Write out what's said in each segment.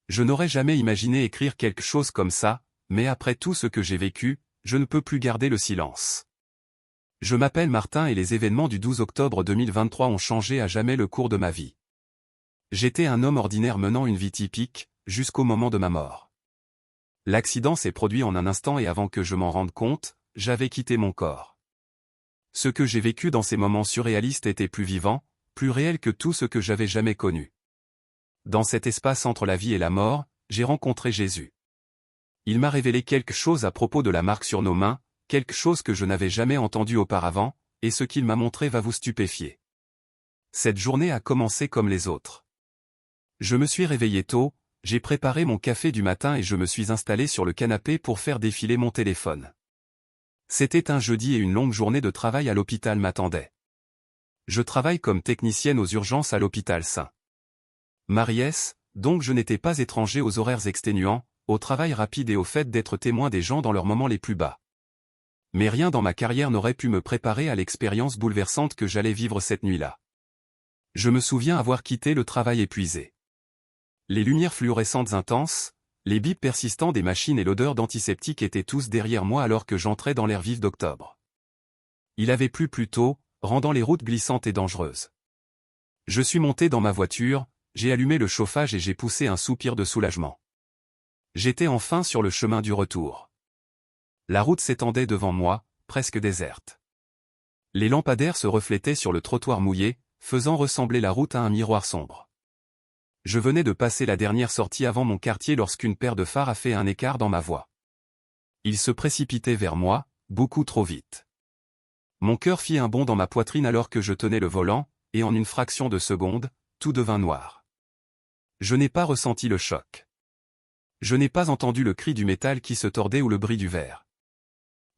Je n'aurais jamais imaginé écrire quelque chose comme ça, mais après tout ce que j'ai vécu, je ne peux plus garder le silence. Je m'appelle Martin et les événements du 12 octobre 2023 ont changé à jamais le cours de ma vie. J'étais un homme ordinaire menant une vie typique, jusqu'au moment de ma mort. L'accident s'est produit en un instant et avant que je m'en rende compte, j'avais quitté mon corps. Ce que j'ai vécu dans ces moments surréalistes était plus vivant, plus réel que tout ce que j'avais jamais connu. Dans cet espace entre la vie et la mort, j'ai rencontré Jésus. Il m'a révélé quelque chose à propos de la marque sur nos mains, quelque chose que je n'avais jamais entendu auparavant, et ce qu'il m'a montré va vous stupéfier. Cette journée a commencé comme les autres. Je me suis réveillé tôt, j'ai préparé mon café du matin et je me suis installé sur le canapé pour faire défiler mon téléphone. C'était un jeudi et une longue journée de travail à l'hôpital m'attendait. Je travaille comme technicienne aux urgences à l'hôpital Saint-Maryès, donc je n'étais pas étranger aux horaires exténuants, au travail rapide et au fait d'être témoin des gens dans leurs moments les plus bas. Mais rien dans ma carrière n'aurait pu me préparer à l'expérience bouleversante que j'allais vivre cette nuit-là. Je me souviens avoir quitté le travail épuisé. Les lumières fluorescentes intenses, les bips persistants des machines et l'odeur d'antiseptique étaient tous derrière moi alors que j'entrais dans l'air vif d'octobre. Il avait plu plus tôt, rendant les routes glissantes et dangereuses. Je suis monté dans ma voiture, j'ai allumé le chauffage et j'ai poussé un soupir de soulagement. J'étais enfin sur le chemin du retour. La route s'étendait devant moi, presque déserte. Les lampadaires se reflétaient sur le trottoir mouillé, faisant ressembler la route à un miroir sombre. Je venais de passer la dernière sortie avant mon quartier lorsqu'une paire de phares a fait un écart dans ma voie. Il se précipitait vers moi, beaucoup trop vite. Mon cœur fit un bond dans ma poitrine alors que je tenais le volant, et en une fraction de seconde, tout devint noir. Je n'ai pas ressenti le choc. Je n'ai pas entendu le cri du métal qui se tordait ou le bruit du verre.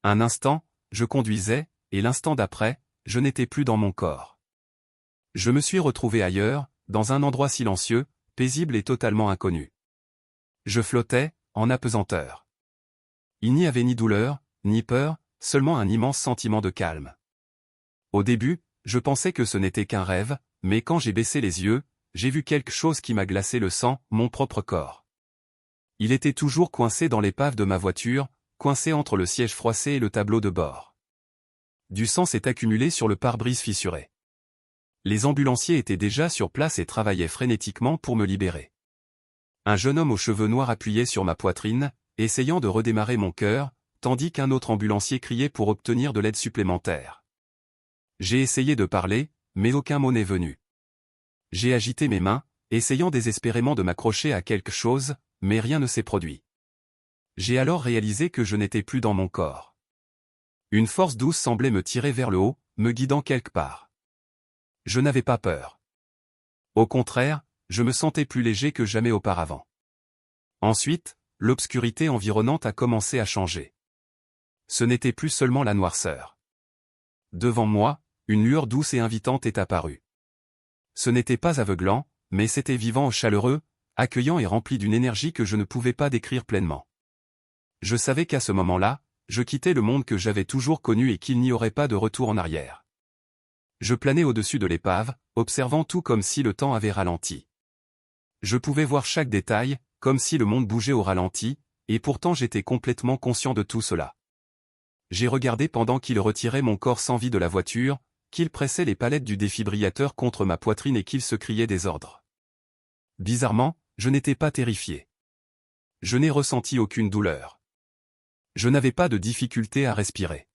Un instant, je conduisais, et l'instant d'après, je n'étais plus dans mon corps. Je me suis retrouvé ailleurs, dans un endroit silencieux, paisible et totalement inconnu. Je flottais, en apesanteur. Il n'y avait ni douleur, ni peur, seulement un immense sentiment de calme. Au début, je pensais que ce n'était qu'un rêve, mais quand j'ai baissé les yeux, j'ai vu quelque chose qui m'a glacé le sang, mon propre corps. Il était toujours coincé dans l'épave de ma voiture, coincé entre le siège froissé et le tableau de bord. Du sang s'est accumulé sur le pare-brise fissuré. Les ambulanciers étaient déjà sur place et travaillaient frénétiquement pour me libérer. Un jeune homme aux cheveux noirs appuyait sur ma poitrine, essayant de redémarrer mon cœur, tandis qu'un autre ambulancier criait pour obtenir de l'aide supplémentaire. J'ai essayé de parler, mais aucun mot n'est venu. J'ai agité mes mains, essayant désespérément de m'accrocher à quelque chose, mais rien ne s'est produit. J'ai alors réalisé que je n'étais plus dans mon corps. Une force douce semblait me tirer vers le haut, me guidant quelque part. Je n'avais pas peur. Au contraire, je me sentais plus léger que jamais auparavant. Ensuite, l'obscurité environnante a commencé à changer. Ce n'était plus seulement la noirceur. Devant moi, une lueur douce et invitante est apparue. Ce n'était pas aveuglant, mais c'était vivant, chaleureux, accueillant et rempli d'une énergie que je ne pouvais pas décrire pleinement. Je savais qu'à ce moment-là, je quittais le monde que j'avais toujours connu et qu'il n'y aurait pas de retour en arrière. Je planais au-dessus de l'épave, observant tout comme si le temps avait ralenti. Je pouvais voir chaque détail, comme si le monde bougeait au ralenti, et pourtant j'étais complètement conscient de tout cela. J'ai regardé pendant qu'il retirait mon corps sans vie de la voiture, qu'il pressait les palettes du défibrillateur contre ma poitrine et qu'il se criait des ordres. Bizarrement, je n'étais pas terrifié. Je n'ai ressenti aucune douleur. Je n'avais pas de difficulté à respirer.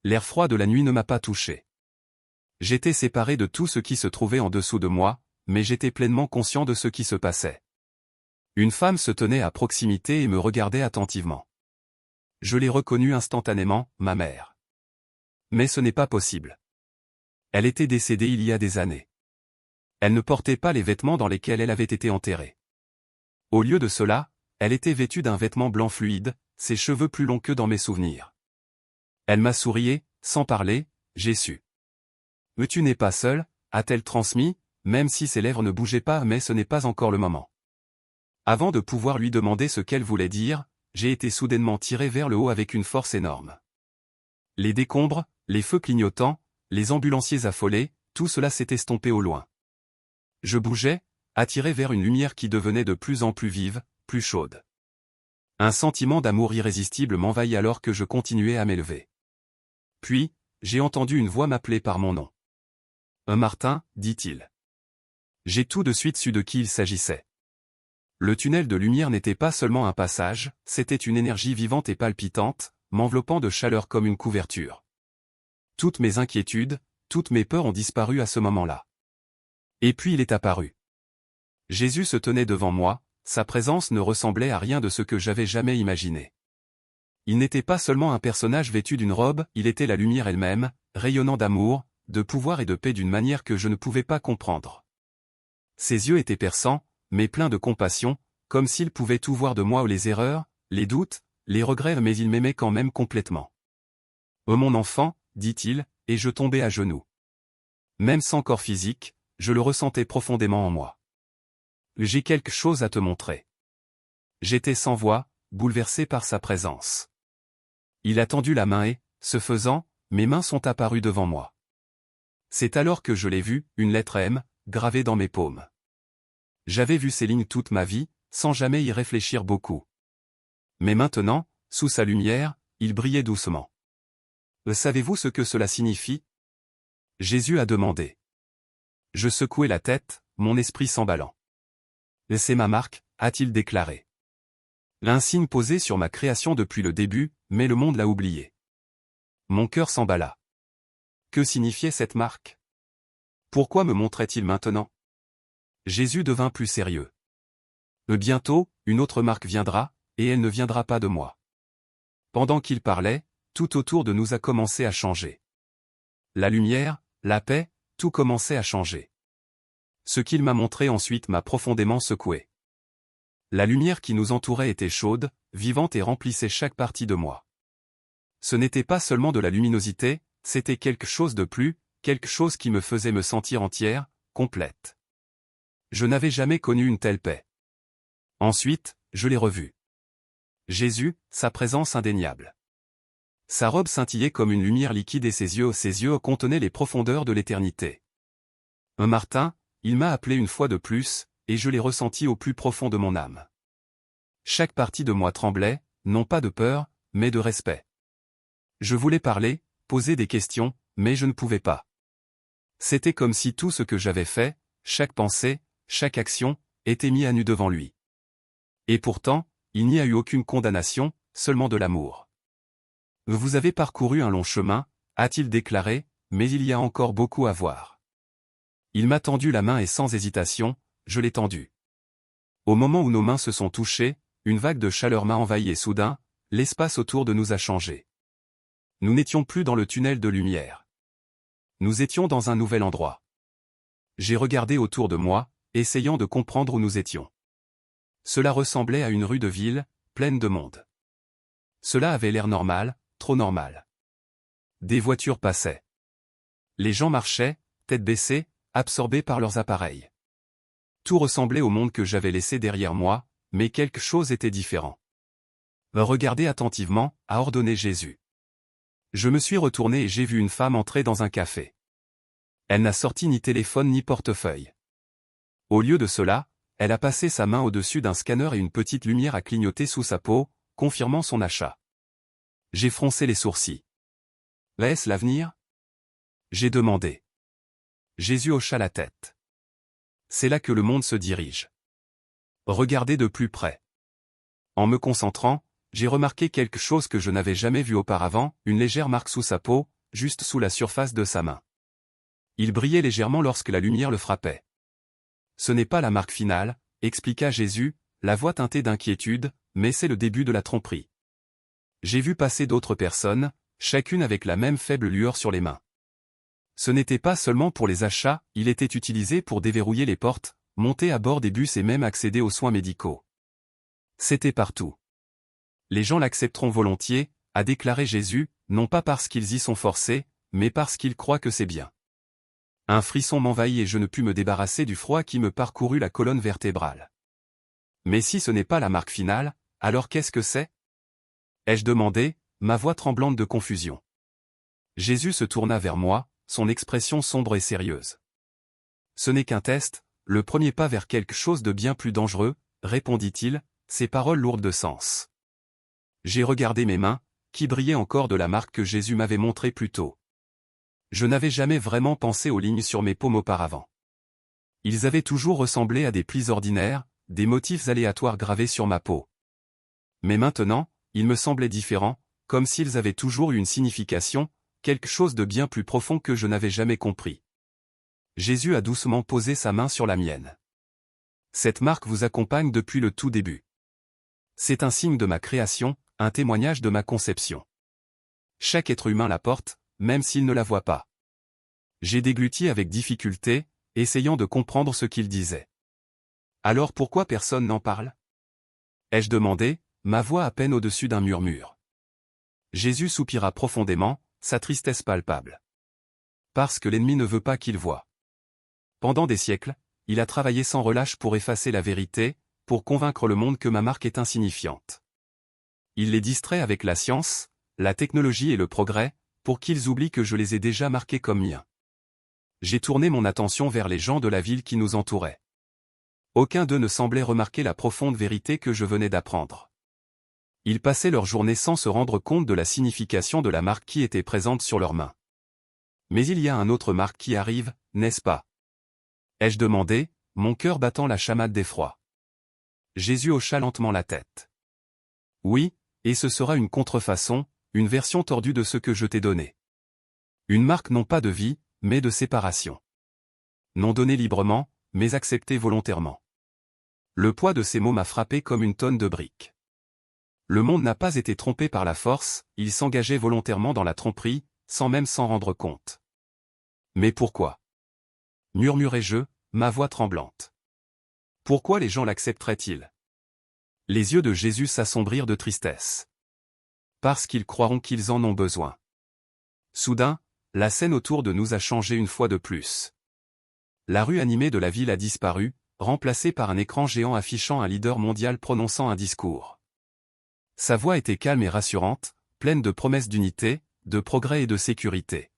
L'air froid de la nuit ne m'a pas touché. J'étais séparé de tout ce qui se trouvait en dessous de moi, mais j'étais pleinement conscient de ce qui se passait. Une femme se tenait à proximité et me regardait attentivement. Je l'ai reconnue instantanément, ma mère. Mais ce n'est pas possible. Elle était décédée il y a des années. Elle ne portait pas les vêtements dans lesquels elle avait été enterrée. Au lieu de cela, elle était vêtue d'un vêtement blanc fluide, ses cheveux plus longs que dans mes souvenirs. Elle m'a souri, sans parler, j'ai su. « Mais tu n'es pas seul », a-t-elle transmis, même si ses lèvres ne bougeaient pas, mais ce n'est pas encore le moment. Avant de pouvoir lui demander ce qu'elle voulait dire, j'ai été soudainement tiré vers le haut avec une force énorme. Les décombres, les feux clignotants, les ambulanciers affolés, tout cela s'est estompé au loin. Je bougeais, attiré vers une lumière qui devenait de plus en plus vive, plus chaude. Un sentiment d'amour irrésistible m'envahit alors que je continuais à m'élever. Puis, j'ai entendu une voix m'appeler par mon nom. « Martin », dit-il. J'ai tout de suite su de qui il s'agissait. Le tunnel de lumière n'était pas seulement un passage, c'était une énergie vivante et palpitante, m'enveloppant de chaleur comme une couverture. Toutes mes inquiétudes, toutes mes peurs ont disparu à ce moment-là. Et puis il est apparu. Jésus se tenait devant moi, sa présence ne ressemblait à rien de ce que j'avais jamais imaginé. Il n'était pas seulement un personnage vêtu d'une robe, il était la lumière elle-même, rayonnant d'amour, de pouvoir et de paix d'une manière que je ne pouvais pas comprendre. Ses yeux étaient perçants, mais pleins de compassion, comme s'il pouvait tout voir de moi les erreurs, les doutes, les regrets, mais il m'aimait quand même complètement. « Oh mon enfant », dit-il, et je tombai à genoux. Même sans corps physique, je le ressentais profondément en moi. « J'ai quelque chose à te montrer. » J'étais sans voix, bouleversé par sa présence. Il a tendu la main et, ce faisant, mes mains sont apparues devant moi. C'est alors que je l'ai vu, une lettre M, gravée dans mes paumes. J'avais vu ces lignes toute ma vie, sans jamais y réfléchir beaucoup. Mais maintenant, sous sa lumière, il brillait doucement. « Savez-vous ce que cela signifie » Jésus a demandé. Je secouai la tête, mon esprit s'emballant. « C'est ma marque », a-t-il déclaré. L'insigne posé sur ma création depuis le début, mais le monde l'a oublié. Mon cœur s'emballa. Que signifiait cette marque? Pourquoi me montrait-il maintenant? Jésus devint plus sérieux. Bientôt, une autre marque viendra, et elle ne viendra pas de moi. Pendant qu'il parlait, tout autour de nous a commencé à changer. La lumière, la paix, tout commençait à changer. Ce qu'il m'a montré ensuite m'a profondément secoué. La lumière qui nous entourait était chaude, vivante et remplissait chaque partie de moi. Ce n'était pas seulement de la luminosité, c'était quelque chose de plus, quelque chose qui me faisait me sentir entière, complète. Je n'avais jamais connu une telle paix. Ensuite, je l'ai revu. Jésus, sa présence indéniable. Sa robe scintillait comme une lumière liquide et ses yeux contenaient les profondeurs de l'éternité. Martin, il m'a appelé une fois de plus, et je l'ai ressenti au plus profond de mon âme. Chaque partie de moi tremblait, non pas de peur, mais de respect. Je voulais parler, poser des questions, mais je ne pouvais pas. C'était comme si tout ce que j'avais fait, chaque pensée, chaque action, était mis à nu devant lui. Et pourtant, il n'y a eu aucune condamnation, seulement de l'amour. Vous avez parcouru un long chemin, a-t-il déclaré, mais il y a encore beaucoup à voir. Il m'a tendu la main et sans hésitation, je l'ai tendue. Au moment où nos mains se sont touchées, une vague de chaleur m'a envahi et soudain, l'espace autour de nous a changé. Nous n'étions plus dans le tunnel de lumière. Nous étions dans un nouvel endroit. J'ai regardé autour de moi, essayant de comprendre où nous étions. Cela ressemblait à une rue de ville, pleine de monde. Cela avait l'air normal, trop normal. Des voitures passaient. Les gens marchaient, tête baissée, absorbés par leurs appareils. Tout ressemblait au monde que j'avais laissé derrière moi, mais quelque chose était différent. Regardez attentivement, a ordonné Jésus. Je me suis retourné et j'ai vu une femme entrer dans un café. Elle n'a sorti ni téléphone ni portefeuille. Au lieu de cela, elle a passé sa main au-dessus d'un scanner et une petite lumière a clignoté sous sa peau, confirmant son achat. J'ai froncé les sourcils. Est-ce l'avenir? J'ai demandé. Jésus hocha la tête. C'est là que le monde se dirige. Regardez de plus près. En me concentrant, j'ai remarqué quelque chose que je n'avais jamais vu auparavant, une légère marque sous sa peau, juste sous la surface de sa main. Il brillait légèrement lorsque la lumière le frappait. Ce n'est pas la marque finale, expliqua Jésus, la voix teintée d'inquiétude, mais c'est le début de la tromperie. J'ai vu passer d'autres personnes, chacune avec la même faible lueur sur les mains. Ce n'était pas seulement pour les achats, il était utilisé pour déverrouiller les portes, monter à bord des bus et même accéder aux soins médicaux. C'était partout. Les gens l'accepteront volontiers, a déclaré Jésus, non pas parce qu'ils y sont forcés, mais parce qu'ils croient que c'est bien. Un frisson m'envahit et je ne pus me débarrasser du froid qui me parcourut la colonne vertébrale. Mais si ce n'est pas la marque finale, alors qu'est-ce que c'est? Ai-je demandé, ma voix tremblante de confusion. Jésus se tourna vers moi, son expression sombre et sérieuse. Ce n'est qu'un test, le premier pas vers quelque chose de bien plus dangereux, répondit-il, ses paroles lourdes de sens. J'ai regardé mes mains, qui brillaient encore de la marque que Jésus m'avait montrée plus tôt. Je n'avais jamais vraiment pensé aux lignes sur mes paumes auparavant. Ils avaient toujours ressemblé à des plis ordinaires, des motifs aléatoires gravés sur ma peau. Mais maintenant, ils me semblaient différents, comme s'ils avaient toujours eu une signification, quelque chose de bien plus profond que je n'avais jamais compris. Jésus a doucement posé sa main sur la mienne. Cette marque vous accompagne depuis le tout début. C'est un signe de ma création, un témoignage de ma conception. Chaque être humain la porte, même s'il ne la voit pas. J'ai dégluti avec difficulté, essayant de comprendre ce qu'il disait. Alors pourquoi personne n'en parle? Ai-je demandé, ma voix à peine au-dessus d'un murmure. Jésus soupira profondément, sa tristesse palpable. Parce que l'ennemi ne veut pas qu'il voie. Pendant des siècles, il a travaillé sans relâche pour effacer la vérité, pour convaincre le monde que ma marque est insignifiante. Il les distrait avec la science, la technologie et le progrès, pour qu'ils oublient que je les ai déjà marqués comme miens. J'ai tourné mon attention vers les gens de la ville qui nous entouraient. Aucun d'eux ne semblait remarquer la profonde vérité que je venais d'apprendre. Ils passaient leur journée sans se rendre compte de la signification de la marque qui était présente sur leurs mains. Mais il y a un autre marque qui arrive, n'est-ce pas? Ai-je demandé, mon cœur battant la chamade d'effroi. Jésus hocha lentement la tête. Oui, et ce sera une contrefaçon, une version tordue de ce que je t'ai donné. Une marque non pas de vie, mais de séparation. Non donnée librement, mais acceptée volontairement. Le poids de ces mots m'a frappé comme une tonne de briques. Le monde n'a pas été trompé par la force, il s'engageait volontairement dans la tromperie, sans même s'en rendre compte. Mais pourquoi? Murmurai-je, ma voix tremblante. Pourquoi les gens l'accepteraient-ils? Les yeux de Jésus s'assombrirent de tristesse. Parce qu'ils croiront qu'ils en ont besoin. Soudain, la scène autour de nous a changé une fois de plus. La rue animée de la ville a disparu, remplacée par un écran géant affichant un leader mondial prononçant un discours. Sa voix était calme et rassurante, pleine de promesses d'unité, de progrès et de sécurité.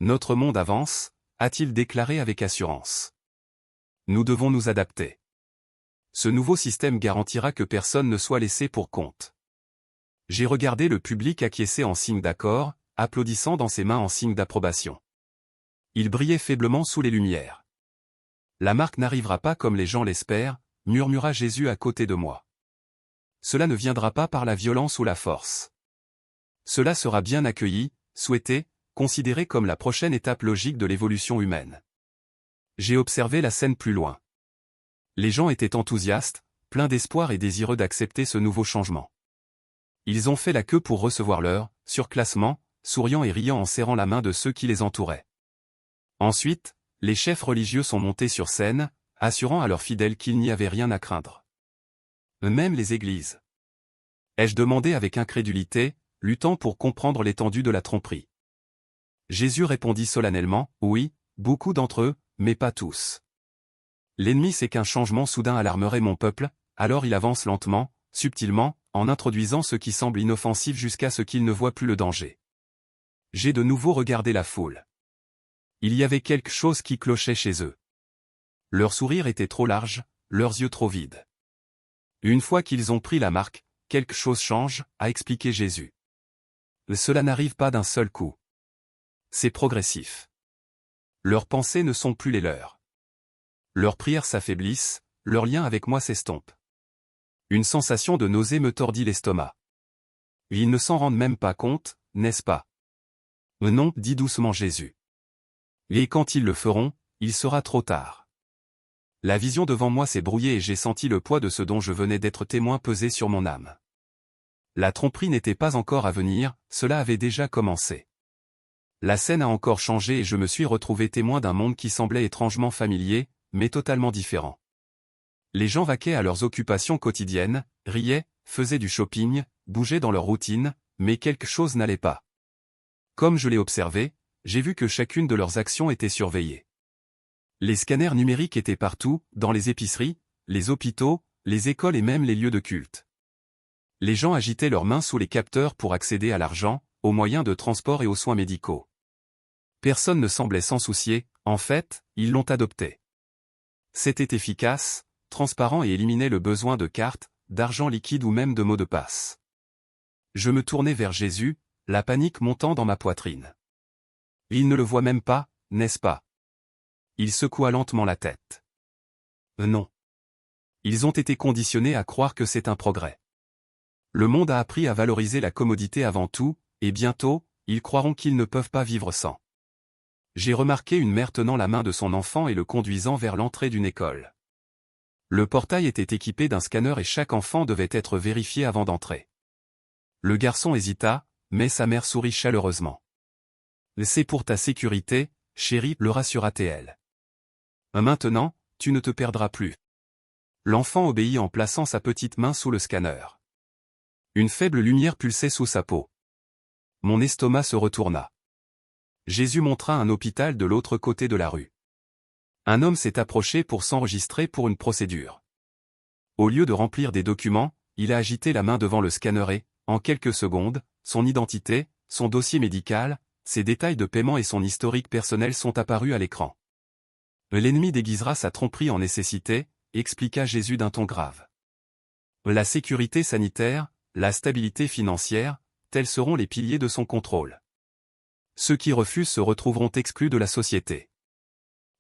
Notre monde avance, a-t-il déclaré avec assurance. Nous devons nous adapter. Ce nouveau système garantira que personne ne soit laissé pour compte. J'ai regardé le public acquiescer en signe d'accord, applaudissant dans ses mains en signe d'approbation. Il brillait faiblement sous les lumières. La marque n'arrivera pas comme les gens l'espèrent, murmura Jésus à côté de moi. Cela ne viendra pas par la violence ou la force. Cela sera bien accueilli, souhaité, considéré comme la prochaine étape logique de l'évolution humaine. J'ai observé la scène plus loin. Les gens étaient enthousiastes, pleins d'espoir et désireux d'accepter ce nouveau changement. Ils ont fait la queue pour recevoir leur surclassement, souriant et riant en serrant la main de ceux qui les entouraient. Ensuite, les chefs religieux sont montés sur scène, assurant à leurs fidèles qu'il n'y avait rien à craindre. Même les églises. Ai-je demandé avec incrédulité, luttant pour comprendre l'étendue de la tromperie. Jésus répondit solennellement, oui, beaucoup d'entre eux, mais pas tous. L'ennemi sait qu'un changement soudain alarmerait mon peuple, alors il avance lentement, subtilement, en introduisant ce qui semble inoffensif jusqu'à ce qu'il ne voit plus le danger. J'ai de nouveau regardé la foule. Il y avait quelque chose qui clochait chez eux. Leur sourire était trop large, leurs yeux trop vides. Une fois qu'ils ont pris la marque, quelque chose change, a expliqué Jésus. Cela n'arrive pas d'un seul coup. C'est progressif. Leurs pensées ne sont plus les leurs. Leurs prières s'affaiblissent, leur lien avec moi s'estompe. Une sensation de nausée me tordit l'estomac. Ils ne s'en rendent même pas compte, n'est-ce pas? Non, dit doucement Jésus. Et quand ils le feront, il sera trop tard. La vision devant moi s'est brouillée et j'ai senti le poids de ce dont je venais d'être témoin peser sur mon âme. La tromperie n'était pas encore à venir, cela avait déjà commencé. La scène a encore changé et je me suis retrouvé témoin d'un monde qui semblait étrangement familier, mais totalement différent. Les gens vaquaient à leurs occupations quotidiennes, riaient, faisaient du shopping, bougeaient dans leur routine, mais quelque chose n'allait pas. Comme je l'ai observé, j'ai vu que chacune de leurs actions était surveillée. Les scanners numériques étaient partout, dans les épiceries, les hôpitaux, les écoles et même les lieux de culte. Les gens agitaient leurs mains sous les capteurs pour accéder à l'argent, aux moyens de transport et aux soins médicaux. Personne ne semblait s'en soucier, en fait, ils l'ont adopté. C'était efficace, transparent et éliminait le besoin de cartes, d'argent liquide ou même de mots de passe. Je me tournai vers Jésus, la panique montant dans ma poitrine. Il ne le voit même pas, n'est-ce pas? Il secoua lentement la tête. Non. Ils ont été conditionnés à croire que c'est un progrès. Le monde a appris à valoriser la commodité avant tout, et bientôt, ils croiront qu'ils ne peuvent pas vivre sans. J'ai remarqué une mère tenant la main de son enfant et le conduisant vers l'entrée d'une école. Le portail était équipé d'un scanner et chaque enfant devait être vérifié avant d'entrer. Le garçon hésita, mais sa mère sourit chaleureusement. « C'est pour ta sécurité, chérie, le rassura-t-elle. Maintenant, tu ne te perdras plus. » L'enfant obéit en plaçant sa petite main sous le scanner. Une faible lumière pulsait sous sa peau. Mon estomac se retourna. Jésus montra un hôpital de l'autre côté de la rue. Un homme s'est approché pour s'enregistrer pour une procédure. Au lieu de remplir des documents, il a agité la main devant le scanner et, en quelques secondes, son identité, son dossier médical, ses détails de paiement et son historique personnel sont apparus à l'écran. L'ennemi déguisera sa tromperie en nécessité, expliqua Jésus d'un ton grave. La sécurité sanitaire, la stabilité financière, tels seront les piliers de son contrôle. Ceux qui refusent se retrouveront exclus de la société.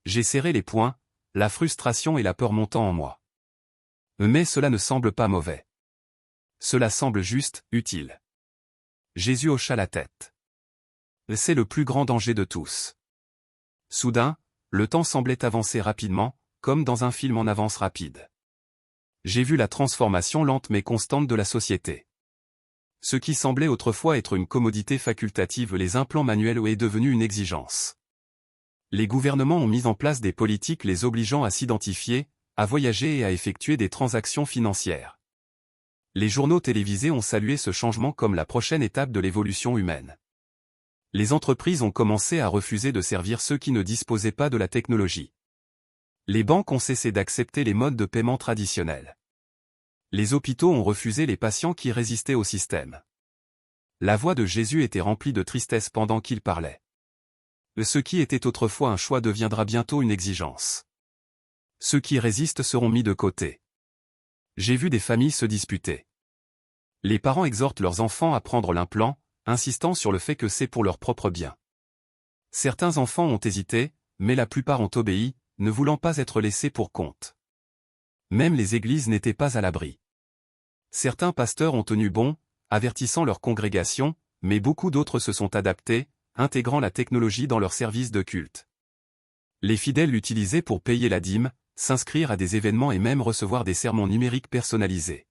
J'ai serré les poings, la frustration et la peur montant en moi. Mais cela ne semble pas mauvais. Cela semble juste, utile. Jésus hocha la tête. C'est le plus grand danger de tous. Soudain, le temps semblait avancer rapidement, comme dans un film en avance rapide. J'ai vu la transformation lente mais constante de la société. Ce qui semblait autrefois être une commodité facultative, les implants manuels, est devenu une exigence. Les gouvernements ont mis en place des politiques les obligeant à s'identifier, à voyager et à effectuer des transactions financières. Les journaux télévisés ont salué ce changement comme la prochaine étape de l'évolution humaine. Les entreprises ont commencé à refuser de servir ceux qui ne disposaient pas de la technologie. Les banques ont cessé d'accepter les modes de paiement traditionnels. Les hôpitaux ont refusé les patients qui résistaient au système. La voix de Jésus était remplie de tristesse pendant qu'il parlait. Ce qui était autrefois un choix deviendra bientôt une exigence. Ceux qui résistent seront mis de côté. J'ai vu des familles se disputer. Les parents exhortent leurs enfants à prendre l'implant, insistant sur le fait que c'est pour leur propre bien. Certains enfants ont hésité, mais la plupart ont obéi, ne voulant pas être laissés pour compte. Même les églises n'étaient pas à l'abri. Certains pasteurs ont tenu bon, avertissant leur congrégation, mais beaucoup d'autres se sont adaptés, intégrant la technologie dans leur service de culte. Les fidèles l'utilisaient pour payer la dîme, s'inscrire à des événements et même recevoir des sermons numériques personnalisés.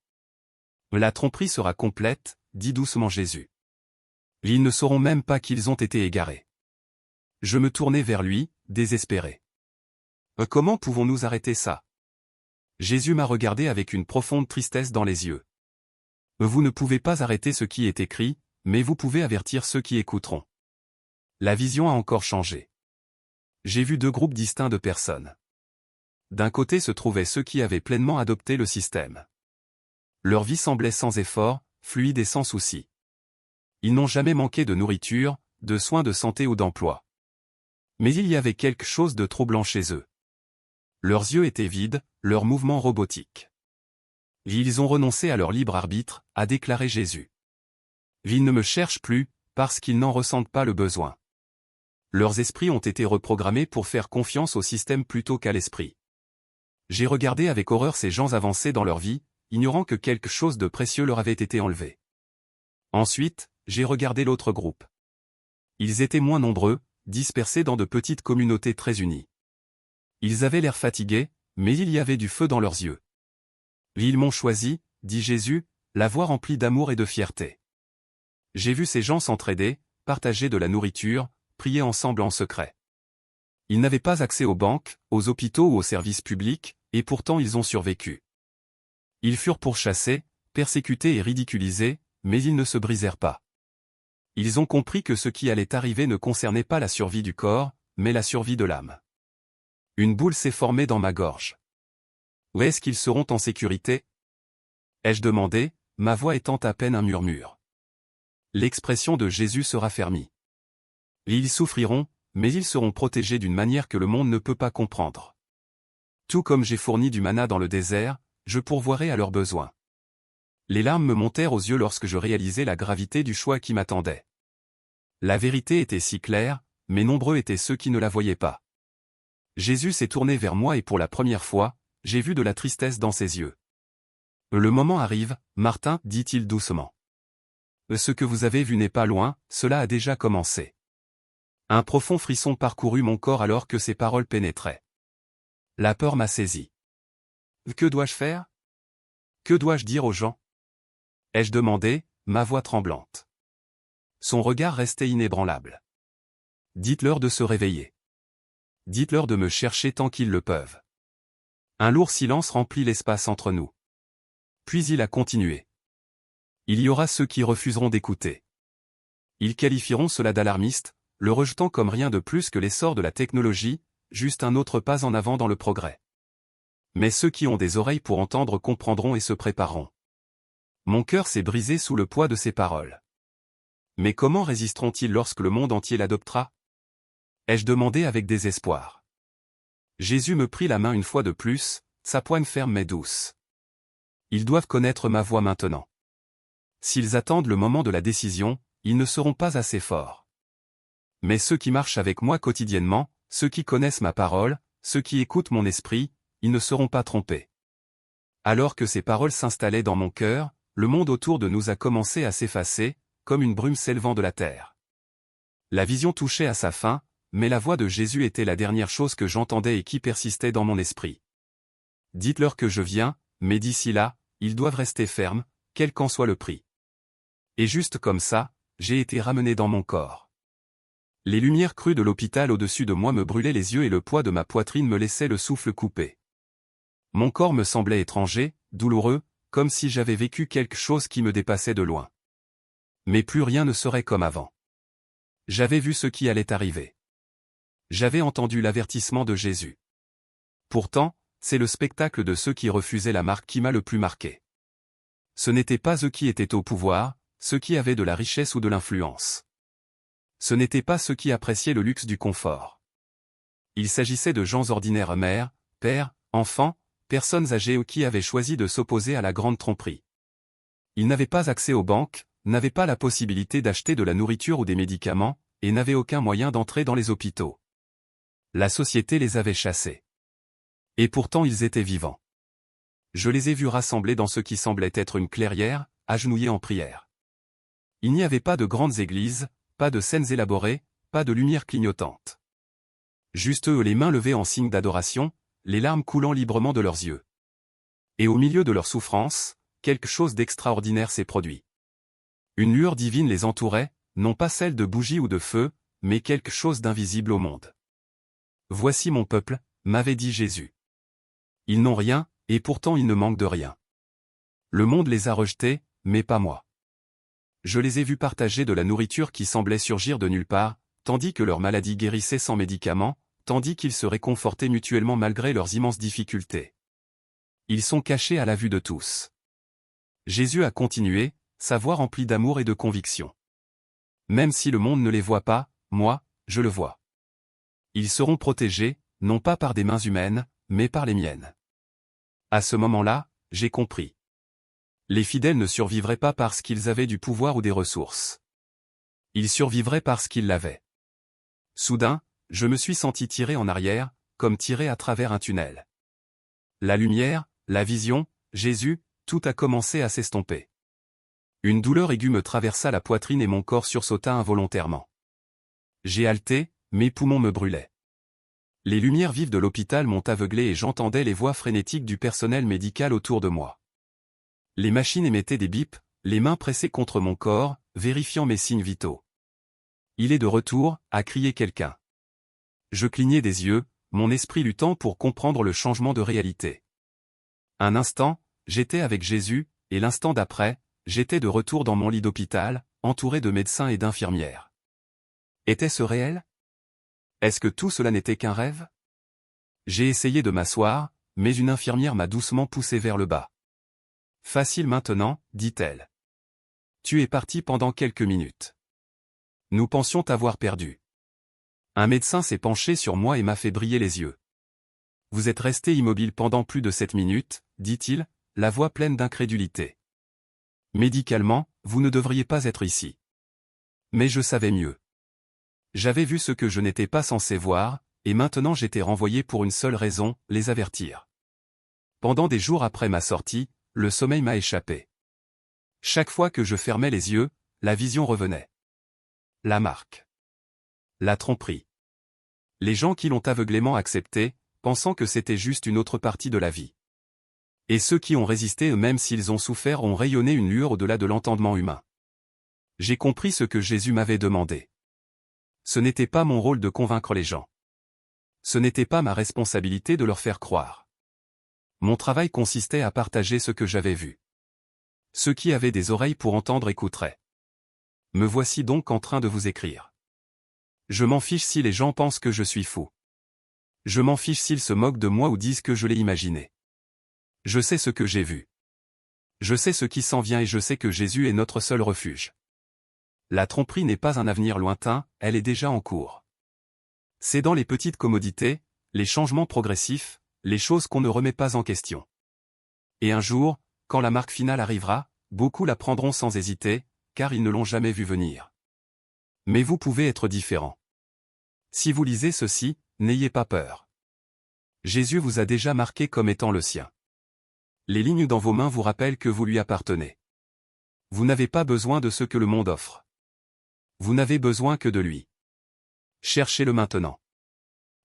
La tromperie sera complète, dit doucement Jésus. Ils ne sauront même pas qu'ils ont été égarés. Je me tournai vers lui, désespéré. Comment pouvons-nous arrêter ça? Jésus m'a regardé avec une profonde tristesse dans les yeux. Vous ne pouvez pas arrêter ce qui est écrit, mais vous pouvez avertir ceux qui écouteront. La vision a encore changé. J'ai vu deux groupes distincts de personnes. D'un côté se trouvaient ceux qui avaient pleinement adopté le système. Leur vie semblait sans effort, fluide et sans souci. Ils n'ont jamais manqué de nourriture, de soins de santé ou d'emploi. Mais il y avait quelque chose de troublant chez eux. Leurs yeux étaient vides, leurs mouvements robotiques. Ils ont renoncé à leur libre arbitre, a déclaré Jésus. Ils ne me cherchent plus, parce qu'ils n'en ressentent pas le besoin. Leurs esprits ont été reprogrammés pour faire confiance au système plutôt qu'à l'esprit. J'ai regardé avec horreur ces gens avancer dans leur vie, ignorant que quelque chose de précieux leur avait été enlevé. Ensuite, j'ai regardé l'autre groupe. Ils étaient moins nombreux, dispersés dans de petites communautés très unies. Ils avaient l'air fatigués, mais il y avait du feu dans leurs yeux. Ils m'ont choisi, dit Jésus, la voix remplie d'amour et de fierté. J'ai vu ces gens s'entraider, partager de la nourriture, prier ensemble en secret. Ils n'avaient pas accès aux banques, aux hôpitaux ou aux services publics, et pourtant ils ont survécu. Ils furent pourchassés, persécutés et ridiculisés, mais ils ne se brisèrent pas. Ils ont compris que ce qui allait arriver ne concernait pas la survie du corps, mais la survie de l'âme. Une boule s'est formée dans ma gorge. Où est-ce qu'ils seront en sécurité? Ai-je demandé, ma voix étant à peine un murmure. L'expression de Jésus se raffermit. Ils souffriront, mais ils seront protégés d'une manière que le monde ne peut pas comprendre. Tout comme j'ai fourni du manna dans le désert, je pourvoirai à leurs besoins. Les larmes me montèrent aux yeux lorsque je réalisais la gravité du choix qui m'attendait. La vérité était si claire, mais nombreux étaient ceux qui ne la voyaient pas. Jésus s'est tourné vers moi et pour la première fois, j'ai vu de la tristesse dans ses yeux. Le moment arrive, Martin, dit-il doucement. Ce que vous avez vu n'est pas loin, cela a déjà commencé. Un profond frisson parcourut mon corps alors que ces paroles pénétraient. La peur m'a saisi. Que dois-je faire? Que dois-je dire aux gens? Ai-je demandé, ma voix tremblante. Son regard restait inébranlable. Dites-leur de se réveiller. Dites-leur de me chercher tant qu'ils le peuvent. Un lourd silence remplit l'espace entre nous. Puis il a continué. Il y aura ceux qui refuseront d'écouter. Ils qualifieront cela d'alarmiste, le rejetant comme rien de plus que l'essor de la technologie, juste un autre pas en avant dans le progrès. Mais ceux qui ont des oreilles pour entendre comprendront et se prépareront. Mon cœur s'est brisé sous le poids de ces paroles. Mais comment résisteront-ils lorsque le monde entier l'adoptera? Ai-je demandé avec désespoir. Jésus me prit la main une fois de plus, sa poigne ferme mais douce. Ils doivent connaître ma voix maintenant. S'ils attendent le moment de la décision, ils ne seront pas assez forts. Mais ceux qui marchent avec moi quotidiennement, ceux qui connaissent ma parole, ceux qui écoutent mon esprit, ils ne seront pas trompés. Alors que ces paroles s'installaient dans mon cœur, le monde autour de nous a commencé à s'effacer, comme une brume s'élevant de la terre. La vision touchait à sa fin, mais la voix de Jésus était la dernière chose que j'entendais et qui persistait dans mon esprit. Dites-leur que je viens, mais d'ici là, ils doivent rester fermes, quel qu'en soit le prix. Et juste comme ça, j'ai été ramené dans mon corps. Les lumières crues de l'hôpital au-dessus de moi me brûlaient les yeux et le poids de ma poitrine me laissait le souffle coupé. Mon corps me semblait étranger, douloureux, comme si j'avais vécu quelque chose qui me dépassait de loin. Mais plus rien ne serait comme avant. J'avais vu ce qui allait arriver. J'avais entendu l'avertissement de Jésus. Pourtant, c'est le spectacle de ceux qui refusaient la marque qui m'a le plus marqué. Ce n'étaient pas eux qui étaient au pouvoir, ceux qui avaient de la richesse ou de l'influence. Ce n'étaient pas ceux qui appréciaient le luxe du confort. Il s'agissait de gens ordinaires, mères, pères, enfants, personnes âgées ou qui avaient choisi de s'opposer à la grande tromperie. Ils n'avaient pas accès aux banques, n'avaient pas la possibilité d'acheter de la nourriture ou des médicaments, et n'avaient aucun moyen d'entrer dans les hôpitaux. La société les avait chassés. Et pourtant ils étaient vivants. Je les ai vus rassemblés dans ce qui semblait être une clairière, agenouillés en prière. Il n'y avait pas de grandes églises, pas de scènes élaborées, pas de lumière clignotante. Juste eux les mains levées en signe d'adoration, les larmes coulant librement de leurs yeux. Et au milieu de leur souffrance, quelque chose d'extraordinaire s'est produit. Une lueur divine les entourait, non pas celle de bougies ou de feu, mais quelque chose d'invisible au monde. Voici mon peuple, m'avait dit Jésus. Ils n'ont rien, et pourtant ils ne manquent de rien. Le monde les a rejetés, mais pas moi. Je les ai vus partager de la nourriture qui semblait surgir de nulle part, tandis que leur maladie guérissait sans médicaments, tandis qu'ils se réconfortaient mutuellement malgré leurs immenses difficultés. Ils sont cachés à la vue de tous. Jésus a continué, sa voix remplie d'amour et de conviction. Même si le monde ne les voit pas, moi, je le vois. Ils seront protégés, non pas par des mains humaines, mais par les miennes. À ce moment-là, j'ai compris. Les fidèles ne survivraient pas parce qu'ils avaient du pouvoir ou des ressources. Ils survivraient parce qu'ils l'avaient. Soudain, je me suis senti tiré en arrière, comme tiré à travers un tunnel. La lumière, la vision, Jésus, tout a commencé à s'estomper. Une douleur aiguë me traversa la poitrine et mon corps sursauta involontairement. J'ai haleté, mes poumons me brûlaient. Les lumières vives de l'hôpital m'ont aveuglé et j'entendais les voix frénétiques du personnel médical autour de moi. Les machines émettaient des bips, les mains pressées contre mon corps, vérifiant mes signes vitaux. Il est de retour, a crié quelqu'un. Je clignai des yeux, mon esprit luttant pour comprendre le changement de réalité. Un instant, j'étais avec Jésus, et l'instant d'après, j'étais de retour dans mon lit d'hôpital, entouré de médecins et d'infirmières. Était-ce réel? Est-ce que tout cela n'était qu'un rêve? J'ai essayé de m'asseoir, mais une infirmière m'a doucement poussé vers le bas. Facile maintenant, dit-elle. Tu es parti pendant quelques minutes. Nous pensions t'avoir perdu. Un médecin s'est penché sur moi et m'a fait briller les yeux. Vous êtes resté immobile pendant plus de 7 minutes, dit-il, la voix pleine d'incrédulité. Médicalement, vous ne devriez pas être ici. Mais je savais mieux. J'avais vu ce que je n'étais pas censé voir, et maintenant j'étais renvoyé pour une seule raison, les avertir. Pendant des jours après ma sortie, le sommeil m'a échappé. Chaque fois que je fermais les yeux, la vision revenait. La marque. La tromperie. Les gens qui l'ont aveuglément accepté, pensant que c'était juste une autre partie de la vie. Et ceux qui ont résisté eux-mêmes s'ils ont souffert ont rayonné une lueur au-delà de l'entendement humain. J'ai compris ce que Jésus m'avait demandé. Ce n'était pas mon rôle de convaincre les gens. Ce n'était pas ma responsabilité de leur faire croire. Mon travail consistait à partager ce que j'avais vu. Ceux qui avaient des oreilles pour entendre écouteraient. Me voici donc en train de vous écrire. Je m'en fiche si les gens pensent que je suis fou. Je m'en fiche s'ils se moquent de moi ou disent que je l'ai imaginé. Je sais ce que j'ai vu. Je sais ce qui s'en vient et je sais que Jésus est notre seul refuge. La tromperie n'est pas un avenir lointain, elle est déjà en cours. C'est dans les petites commodités, les changements progressifs, les choses qu'on ne remet pas en question. Et un jour, quand la marque finale arrivera, beaucoup la prendront sans hésiter, car ils ne l'ont jamais vu venir. Mais vous pouvez être différent. Si vous lisez ceci, n'ayez pas peur. Jésus vous a déjà marqué comme étant le sien. Les lignes dans vos mains vous rappellent que vous lui appartenez. Vous n'avez pas besoin de ce que le monde offre. Vous n'avez besoin que de lui. Cherchez-le maintenant.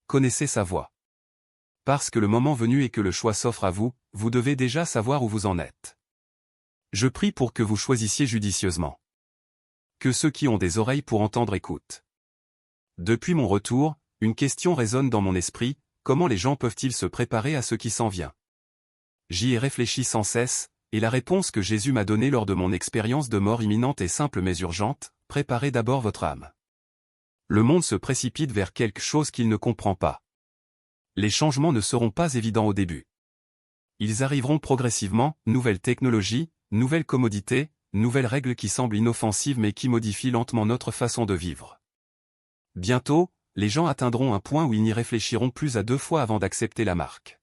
Connaissez sa voix. Parce que le moment venu et que le choix s'offre à vous, vous devez déjà savoir où vous en êtes. Je prie pour que vous choisissiez judicieusement. Que ceux qui ont des oreilles pour entendre écoutent. Depuis mon retour, une question résonne dans mon esprit, comment les gens peuvent-ils se préparer à ce qui s'en vient? J'y ai réfléchi sans cesse, et la réponse que Jésus m'a donnée lors de mon expérience de mort imminente est simple mais urgente, préparez d'abord votre âme. Le monde se précipite vers quelque chose qu'il ne comprend pas. Les changements ne seront pas évidents au début. Ils arriveront progressivement, nouvelles technologies, nouvelles commodités, nouvelles règles qui semblent inoffensives mais qui modifient lentement notre façon de vivre. Bientôt, les gens atteindront un point où ils n'y réfléchiront plus à deux fois avant d'accepter la marque.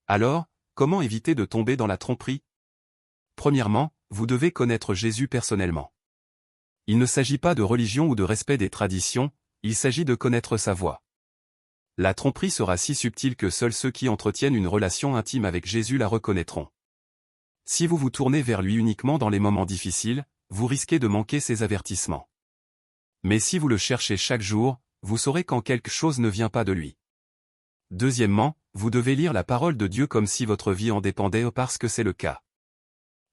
Alors, comment éviter de tomber dans la tromperie? Premièrement, vous devez connaître Jésus personnellement. Il ne s'agit pas de religion ou de respect des traditions, il s'agit de connaître sa voix. La tromperie sera si subtile que seuls ceux qui entretiennent une relation intime avec Jésus la reconnaîtront. Si vous vous tournez vers lui uniquement dans les moments difficiles, vous risquez de manquer ses avertissements. Mais si vous le cherchez chaque jour, vous saurez quand quelque chose ne vient pas de lui. Deuxièmement, vous devez lire la parole de Dieu comme si votre vie en dépendait parce que c'est le cas.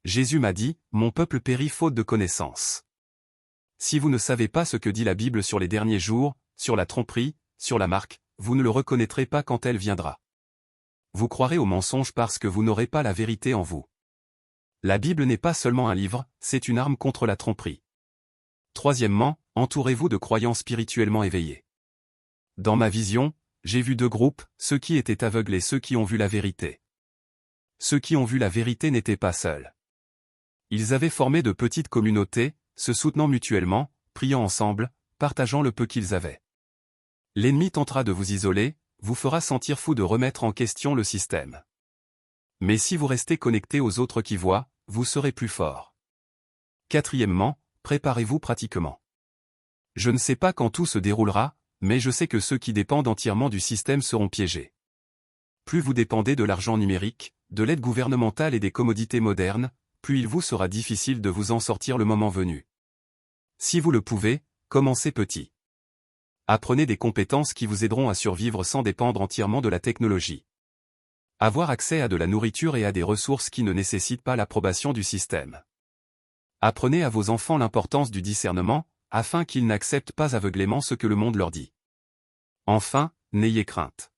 Jésus m'a dit, « Mon peuple périt faute de connaissance ». Si vous ne savez pas ce que dit la Bible sur les derniers jours, sur la tromperie, sur la marque, vous ne le reconnaîtrez pas quand elle viendra. Vous croirez au mensonge parce que vous n'aurez pas la vérité en vous. La Bible n'est pas seulement un livre, c'est une arme contre la tromperie. Troisièmement, entourez-vous de croyants spirituellement éveillés. Dans ma vision, j'ai vu deux groupes, ceux qui étaient aveugles et ceux qui ont vu la vérité. Ceux qui ont vu la vérité n'étaient pas seuls. Ils avaient formé de petites communautés, se soutenant mutuellement, priant ensemble, partageant le peu qu'ils avaient. L'ennemi tentera de vous isoler, vous fera sentir fou de remettre en question le système. Mais si vous restez connecté aux autres qui voient, vous serez plus fort. Quatrièmement, préparez-vous pratiquement. Je ne sais pas quand tout se déroulera, mais je sais que ceux qui dépendent entièrement du système seront piégés. Plus vous dépendez de l'argent numérique, de l'aide gouvernementale et des commodités modernes, plus il vous sera difficile de vous en sortir le moment venu. Si vous le pouvez, commencez petit. Apprenez des compétences qui vous aideront à survivre sans dépendre entièrement de la technologie. Avoir accès à de la nourriture et à des ressources qui ne nécessitent pas l'approbation du système. Apprenez à vos enfants l'importance du discernement, afin qu'ils n'acceptent pas aveuglément ce que le monde leur dit. Enfin, n'ayez crainte.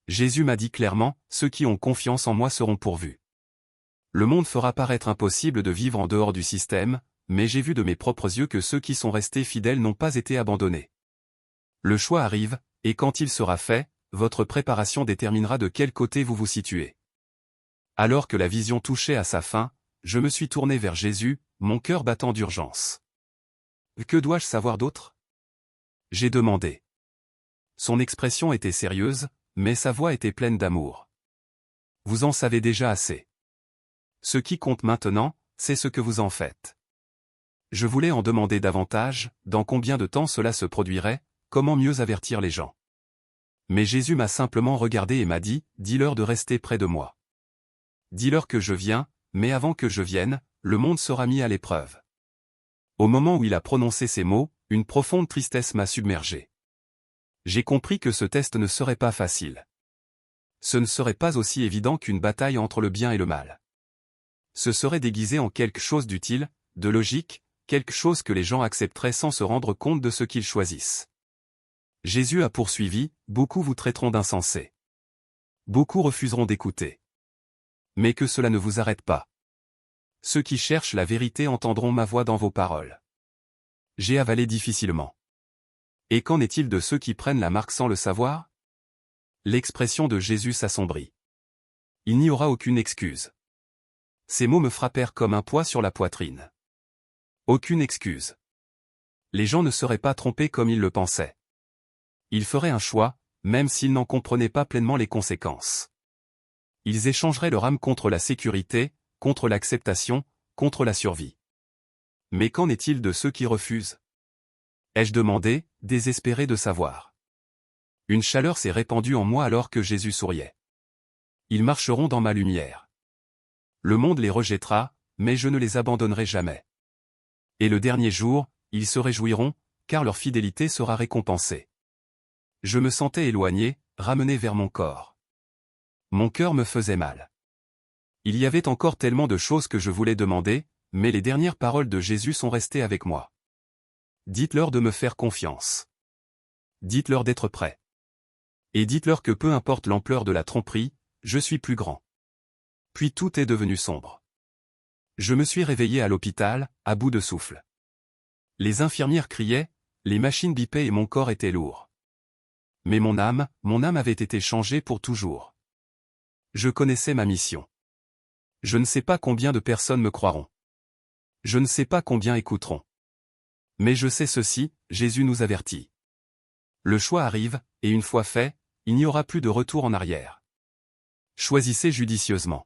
Jésus m'a dit clairement, ceux qui ont confiance en moi seront pourvus. Le monde fera paraître impossible de vivre en dehors du système, mais j'ai vu de mes propres yeux que ceux qui sont restés fidèles n'ont pas été abandonnés. Le choix arrive, et quand il sera fait, votre préparation déterminera de quel côté vous vous situez. Alors que la vision touchait à sa fin, je me suis tourné vers Jésus, mon cœur battant d'urgence. Que dois-je savoir d'autre? J'ai demandé. Son expression était sérieuse, mais sa voix était pleine d'amour. Vous en savez déjà assez. Ce qui compte maintenant, c'est ce que vous en faites. Je voulais en demander davantage, dans combien de temps cela se produirait, comment mieux avertir les gens. Mais Jésus m'a simplement regardé et m'a dit, dis-leur de rester près de moi. Dis-leur que je viens, mais avant que je vienne, le monde sera mis à l'épreuve. Au moment où il a prononcé ces mots, une profonde tristesse m'a submergé. J'ai compris que ce test ne serait pas facile. Ce ne serait pas aussi évident qu'une bataille entre le bien et le mal. Ce serait déguisé en quelque chose d'utile, de logique, quelque chose que les gens accepteraient sans se rendre compte de ce qu'ils choisissent. Jésus a poursuivi, beaucoup vous traiteront d'insensés. Beaucoup refuseront d'écouter. Mais que cela ne vous arrête pas. Ceux qui cherchent la vérité entendront ma voix dans vos paroles. J'ai avalé difficilement. Et qu'en est-il de ceux qui prennent la marque sans le savoir? L'expression de Jésus s'assombrit. Il n'y aura aucune excuse. Ces mots me frappèrent comme un poids sur la poitrine. Aucune excuse. Les gens ne seraient pas trompés comme ils le pensaient. Ils feraient un choix, même s'ils n'en comprenaient pas pleinement les conséquences. Ils échangeraient leur âme contre la sécurité, contre l'acceptation, contre la survie. Mais qu'en est-il de ceux qui refusent? Ai-je demandé, désespéré de savoir. Une chaleur s'est répandue en moi alors que Jésus souriait. Ils marcheront dans ma lumière. Le monde les rejettera, mais je ne les abandonnerai jamais. Et le dernier jour, ils se réjouiront, car leur fidélité sera récompensée. Je me sentais éloigné, ramené vers mon corps. Mon cœur me faisait mal. Il y avait encore tellement de choses que je voulais demander, mais les dernières paroles de Jésus sont restées avec moi. Dites-leur de me faire confiance. Dites-leur d'être prêts. Et dites-leur que peu importe l'ampleur de la tromperie, je suis plus grand. Puis tout est devenu sombre. Je me suis réveillé à l'hôpital, à bout de souffle. Les infirmières criaient, les machines bipaient et mon corps était lourd. Mais mon âme avait été changée pour toujours. Je connaissais ma mission. Je ne sais pas combien de personnes me croiront. Je ne sais pas combien écouteront. Mais je sais ceci, Jésus nous avertit. Le choix arrive, et une fois fait, il n'y aura plus de retour en arrière. Choisissez judicieusement.